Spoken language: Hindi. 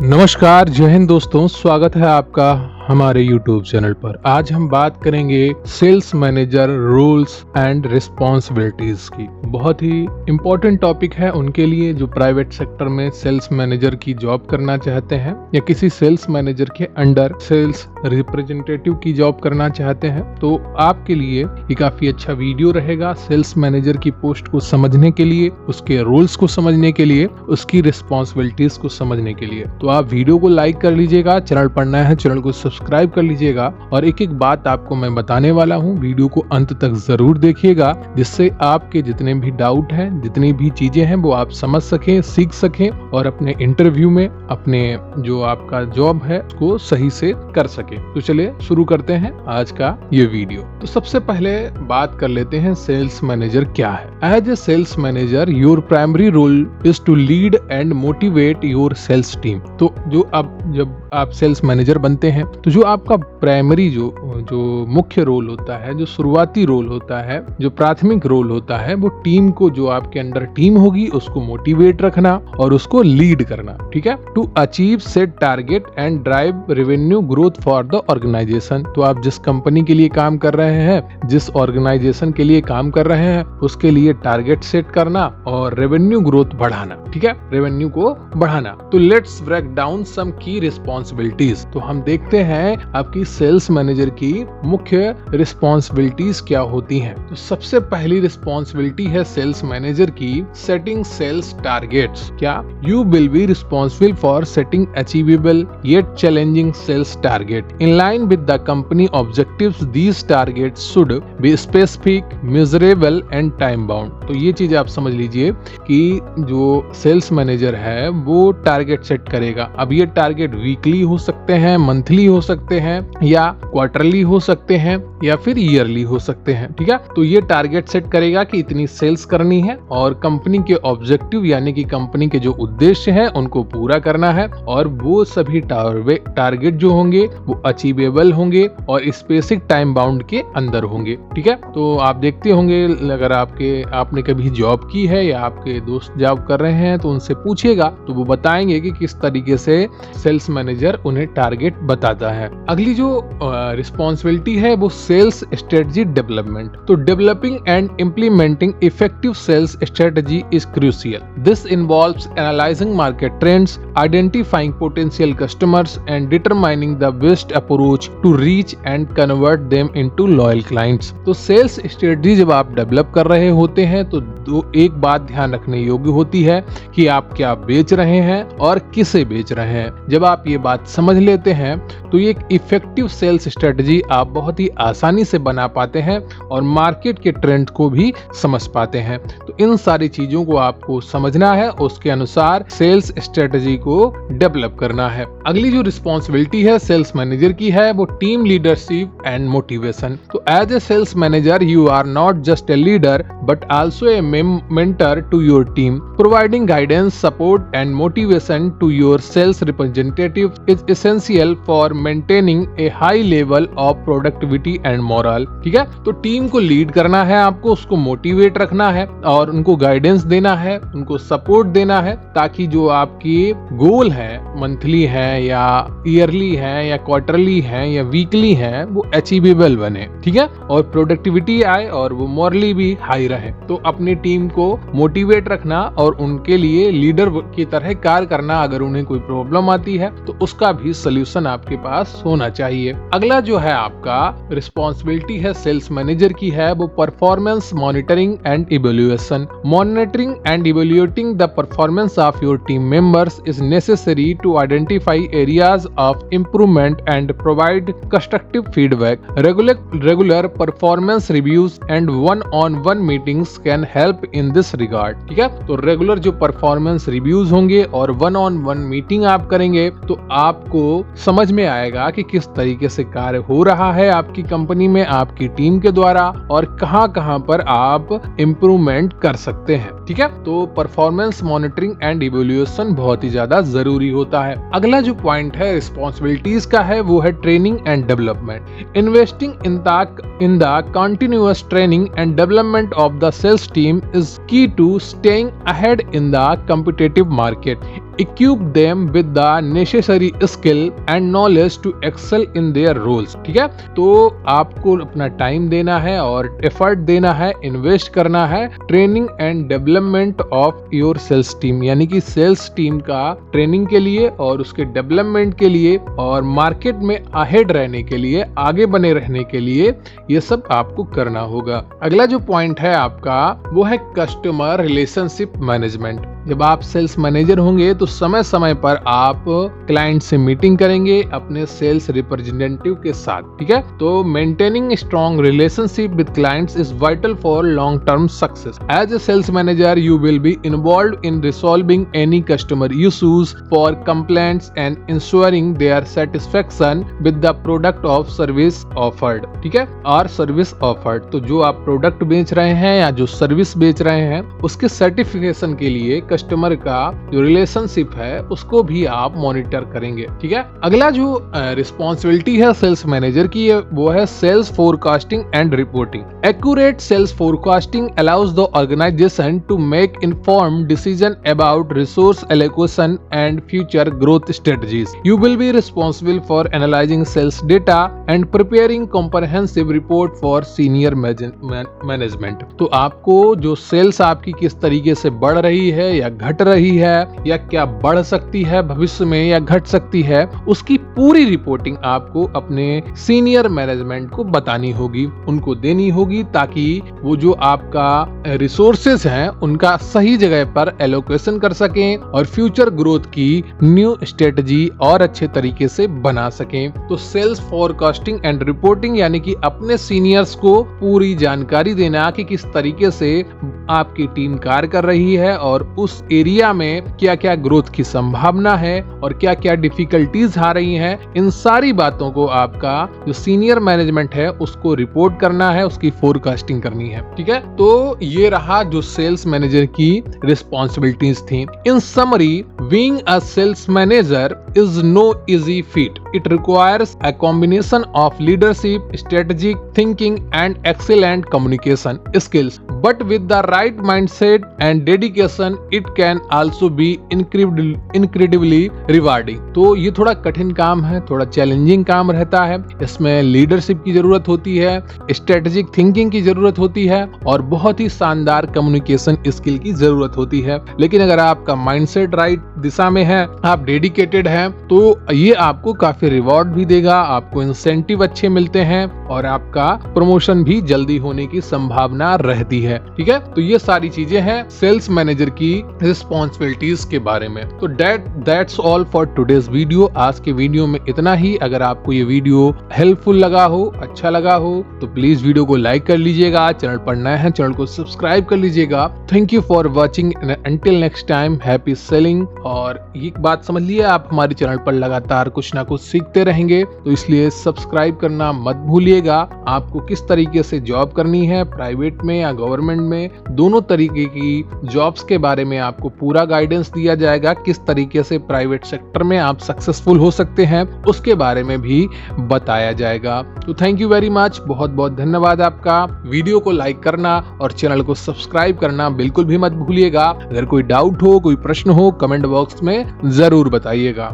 नमस्कार, जय हिंद दोस्तों। स्वागत है आपका हमारे YouTube चैनल पर। आज हम बात करेंगे sales manager roles and responsibilities की। बहुत ही इम्पोर्टेंट टॉपिक है उनके लिए जो प्राइवेट सेक्टर में सेल्स मैनेजर की जॉब करना चाहते हैं या किसी सेल्स मैनेजर के अंडर सेल्स रिप्रेजेंटेटिव की जॉब करना चाहते हैं। तो आपके लिए ये काफी अच्छा वीडियो रहेगा सेल्स मैनेजर की पोस्ट को समझने के लिए, उसके रूल्स को समझने के लिए, उसकी रिस्पॉन्सिबिलिटीज को समझने के लिए। तो आप वीडियो को लाइक कर लीजिएगा, चैनल पर नया है चैनल को सब्सक्राइब कर लीजिएगा और एक एक बात आपको मैं बताने वाला हूँ, वीडियो को अंत तक जरूर देखिएगा, जिससे आपके जितने भी डाउट हैं, जितनी भी चीजें हैं वो आप समझ सकें, सीख सकें और अपने इंटरव्यू में अपने जो आपका जॉब है उसको सही से कर सके। तो चलिए शुरू करते हैं आज का ये वीडियो। तो सबसे पहले बात कर लेते हैं सेल्स मैनेजर क्या है। As a sales manager your primary role is to lead and motivate your sales team. तो जब आप सेल्स मैनेजर बनते हैं तो जो आपका प्राइमरी जो मुख्य रोल होता है, जो शुरुआती रोल होता है, जो प्राथमिक रोल होता है, वो टीम को, जो आपके अंडर टीम होगी उसको मोटिवेट रखना और उसको लीड करना। ठीक है, to achieve set target and drive revenue growth for the organisation. तो आप जिस कंपनी के लिए काम कर रहे हैं, जिस ऑर्गेनाइजेशन के लिए काम कर रहे हैं, उसके लिए टारगेट सेट करना और रेवेन्यू ग्रोथ बढ़ाना। ठीक है, रेवेन्यू को बढ़ाना। तो लेट्स ब्रेक डाउन सम की रिस्पॉन्सिबिलिटीज। तो हम देखते हैं आपकी सेल्स मैनेजर की मुख्य रिस्पॉन्सिबिलिटीज क्या होती हैं। तो सबसे पहली रिस्पॉन्सिबिलिटी है सेल्स मैनेजर की सेटिंग सेल्स टारगेट्स। क्या? You will be responsible for setting achievable yet challenging sales target in line with the company objectives. These targets should be specific, measurable and time bound. तो ये चीज आप समझ लीजिए कि जो सेल्स मैनेजर है वो टारगेट सेट करेगा। अब ये टारगेट वीकली हो सकते हैं, मंथली हो सकते हैं या क्वार्टरली हो सकते हैं या फिर ईयरली हो सकते हैं। ठीक है, तो ये टारगेट सेट करेगा कि इतनी सेल्स करनी है और कंपनी के ऑब्जेक्टिव यानी कि कंपनी के जो उद्देश्य हैं उनको पूरा करना है और वो सभी टारगेट जो होंगे वो अचीवेबल होंगे और स्पेसिफिक टाइम बाउंड के अंदर होंगे। ठीक है, तो आप देखते होंगे अगर आपने कभी जॉब की है या आपके दोस्त जॉब कर रहे हैं तो उनसे पूछिएगा तो वो बताएंगे कि किस तरीके से सेल्स मैनेजर उन्हें टारगेट बताता है। अगली जो रिस्पॉन्सिबिलिटी है वो सेल्स स्ट्रेटजी डेवलपमेंट। तो developing and implementing effective sales strategy is crucial. This involves analysing market trends, identifying potential customers and determining the best approach to reach and convert them into loyal clients. तो सेल्स स्ट्रेटजी जब आप डेवलप कर रहे होते हैं तो एक बात ध्यान रखने योग्य होती है कि आप क्या बेच रहे हैं और किसे बेच रहे हैं। जब आप ये बात समझ लेते हैं तो ये एक इफेक्टिव सेल्स स्ट्रेटजी आप बहुत ही आसानी से बना पाते हैं और मार्केट के ट्रेंड को भी समझ पाते हैं। तो इन सारी चीजों को आपको समझना है, उसके अनुसार सेल्स स्ट्रेटजी को डेवलप करना है। अगली जो रिस्पॉन्सिबिलिटी है सेल्स मैनेजर की है वो टीम लीडरशिप एंड मोटिवेशन। तो as a sales manager you are not just a leader but also a mentor to your team. Providing guidance, support and motivation to your sales representative is essential for maintaining a high level of productivity and morale. ठीक है, तो टीम को लीड करना है आपको, उसको मोटिवेट रखना है और उनको गाइडेंस देना है, उनको सपोर्ट देना है ताकि जो आपकी गोल है, मंथली है या ईयरली है या क्वार्टरली है या वीकली है, वो अचीवेबल बने। ठीक है, और प्रोडक्टिविटी आए और वो मॉरली भी हाई रहे। तो अपनी टीम को मोटिवेट रखना और उनके लिए लीडर की तरह कार्य करना। अगर उन्हें कोई प्रॉब्लम आती है तो उसका भी सलूशन आपके पास होना चाहिए। अगला जो है आपका रिस्पॉन्सिबिलिटी है सेल्स मैनेजर की है वो performance monitoring and evaluation. Monitoring and evaluating the performance of your team members is necessary to identify areas of improvement and provide constructive feedback. Regular performance reviews and one on one meetings can help in this regard. ठीक है, तो रेगुलर जो परफॉर्मेंस रिव्यूज होंगे और 1-on-1 मीटिंग आप करेंगे तो आपको समझ में आएगा कि किस तरीके से कार्य हो रहा है आपकी कंपनी में, आपकी टीम के द्वारा और कहां पर आप इम्प्रूवमेंट कर सकते हैं। ठीक है, तो परफॉर्मेंस मॉनिटरिंग एंड इवैल्यूएशन बहुत ही ज्यादा जरूरी होता है। अगला जो पॉइंट है रिस्पॉन्सिबिलिटीज का है वो है training and development. Investing in the continuous training and development of the sales team is key to staying ahead in the competitive market. Equip them with the necessary skill and knowledge to excel in their roles. ठीक है, तो आपको अपना टाइम देना है और एफर्ट देना है, इन्वेस्ट करना है training and development of your sales team, यानी कि सेल्स टीम का ट्रेनिंग के लिए और उसके डेवलपमेंट के लिए और मार्केट में अहेड रहने के लिए, आगे बने रहने के लिए ये सब आपको करना होगा। अगला जो पॉइंट है आपका वो है कस्टमर रिलेशनशिप मैनेजमेंट। जब आप सेल्स मैनेजर होंगे तो समय समय पर आप क्लाइंट से मीटिंग करेंगे अपने सेल्स रिप्रेजेंटेटिव के साथ। ठीक है, तो maintaining strong relationship with clients is vital for long term success. As a sales manager you will be involved in resolving any customer issues for complaints and ensuring their satisfaction with the product of service offered. ठीक है, और सर्विस ऑफर्ड, तो जो आप प्रोडक्ट बेच रहे हैं या जो सर्विस बेच रहे हैं उसके सर्टिफिकेशन के लिए कस्टमर का जो रिलेशनशिप है उसको भी आप मॉनिटर करेंगे। ठीक है, अगला जो रिस्पॉन्सिबिलिटी है सेल्स मैनेजर की वो है sales forecasting and reporting. Accurate sales forecasting allows the organisation to make informed decision about resource allocation and future growth strategies. You will be responsible for analysing sales data and preparing comprehensive report for senior management. तो आपको जो सेल्स आपकी किस तरीके से बढ़ रही है या घट रही है या क्या बढ़ सकती है भविष्य में या घट सकती है, उसकी पूरी रिपोर्टिंग आपको अपने सीनियर मैनेजमेंट को बतानी होगी, उनको देनी होगी, ताकि वो जो आपका रिसोर्सेज हैं उनका सही जगह पर एलोकेशन कर सकें और फ्यूचर ग्रोथ की न्यू स्ट्रेटजी और अच्छे तरीके से बना सकें। तो सेल्स फोरकास्टिंग एंड रिपोर्टिंग यानी कि अपने सीनियर्स को पूरी जानकारी देना कि किस तरीके से आपकी टीम कार्य कर रही है और उस एरिया में क्या क्या ग्रोथ की संभावना है और क्या क्या डिफिकल्टीज आ रही हैं, इन सारी बातों को आपका जो सीनियर मैनेजमेंट है उसको रिपोर्ट करना है, उसकी फोरकास्टिंग करनी है। ठीक है, तो ये रहा जो सेल्स मैनेजर की रिस्पॉन्सिबिलिटीज थी। In summary, being a sales manager is no easy feat. It requires a combination of leadership, strategic thinking and excellent communication skills, but with the right mindset and dedication it can also be incredibly rewarding। तो ये थोड़ा कठिन काम है, थोड़ा चैलेंजिंग काम रहता है। इसमें लीडरशिप की जरूरत होती है, स्ट्रेटेजिक थिंकिंग की जरूरत होती है और बहुत ही शानदार कम्युनिकेशन स्किल की जरूरत होती है। लेकिन अगर आपका माइंडसेट राइट दिशा में है, आप डेडिकेटेड हैं, तो ये आपको काफी रिवॉर्ड भी देगा, आपको इंसेंटिव अच्छे मिलते हैं और आपका प्रमोशन भी जल्दी होने की संभावना रहती है। ठीक है, तो ये सारी चीजें हैं सेल्स मैनेजर की रिस्पॉन्सिबिलिटीज के बारे में। तो that's all for today's video. आज के वीडियो में इतना ही। अगर आपको ये वीडियो हेल्पफुल लगा हो, अच्छा लगा हो, तो प्लीज वीडियो को लाइक कर लीजिएगा। चैनल पर नए हैं, चैनल को सब्सक्राइब कर लीजिएगा। Thank you for watching, until next time, happy selling. और एक बात समझ लिया, आप हमारे चैनल पर लगातार कुछ ना कुछ सीखते रहेंगे, तो इसलिए सब्सक्राइब करना मत भूलिएगा। आपको किस तरीके से जॉब करनी है, प्राइवेट में या गवर्नमेंट में, दोनों तरीके की जॉब्स के बारे में आपको पूरा गाइडेंस दिया जाएगा। किस तरीके से प्राइवेट सेक्टर में आप सक्सेसफुल हो सकते हैं उसके बारे में भी बताया जाएगा। तो थैंक यू वेरी मच, बहुत बहुत धन्यवाद आपका। वीडियो को लाइक करना और चैनल को सब्सक्राइब करना बिल्कुल भी मत भूलिएगा। अगर कोई डाउट हो, कोई प्रश्न हो, कमेंट बॉक्स में जरूर बताइएगा।